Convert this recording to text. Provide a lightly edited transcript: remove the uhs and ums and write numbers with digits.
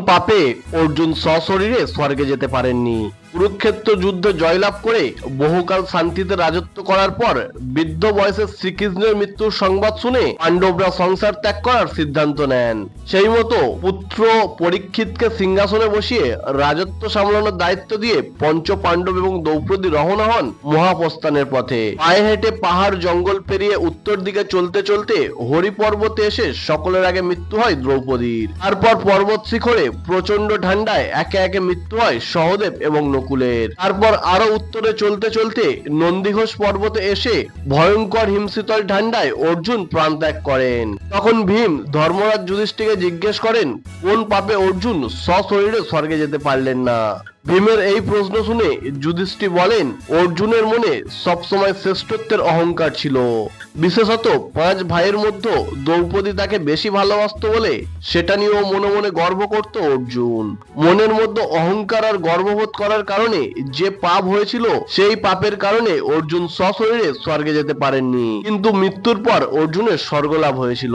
পাপে অর্জুন সশরীরে স্বর্গে যেতে পারেননি? কুরুক্ষেত্র যুদ্ধে জয়লাভ করে বহুকাল শান্তিতে রাজত্ব করার পর বৃদ্ধ বয়সে শ্রীকৃষ্ণের মৃত্যুর সংবাদ শুনে পাণ্ডবরা সংসার ত্যাগ করার সিদ্ধান্ত নেন। সেই মতো পুত্র পরীক্ষিতকে সিংহাসনে বসিয়ে রাজত্ব সামলানোর দায়িত্ব দিয়ে পঞ্চ পাণ্ডব এবং দ্রৌপদী রওনা হন মহাপ্রস্থানের পথে। পায়ে হেঁটে পাহাড় জঙ্গল পেরিয়ে উত্তর দিকে চলতে চলতে হরি পর্বতে এসে সকলের আগে মৃত্যু হয় দ্রৌপদীর। তারপর পর্বত শিখরে প্রচন্ড ঠান্ডায় একে একে মৃত্যু হয় সহদেব এবং নকুলের। তারপর আরো উত্তরে চলতে চলতে নন্দীঘোষ পর্বতে এসে ভয়ঙ্কর হিমশীতল ঠান্ডায় অর্জুন প্রাণ ত্যাগ করেন। তখন ভীম ধর্মরাজ যুধিষ্ঠিরকে জিজ্ঞেস করেন, কোন পাপে অর্জুন সশরীরে স্বর্গে যেতে পারলেন না? ভীমের এই প্রশ্ন শুনে যুধিষ্ঠির বলেন, অর্জুনের মনে সবসময় শ্রেষ্ঠত্বের অহংকার ছিল। বিশেষত 5 ভাইয়ের মধ্যে দ্রৌপদী তাকে বেশি ভালোবাসত বলে সেটা নিয়েও মনে মনে গর্ব করত অর্জুন। মনের মধ্যে অহংকার আর গর্ববোধ করার কারণে যে পাপ হয়েছিল, সেই পাপের কারণে অর্জুন সশরীরে স্বর্গে যেতে পারেননি, কিন্তু মৃত্যুর পর অর্জুনের স্বর্গলাভ হয়েছিল।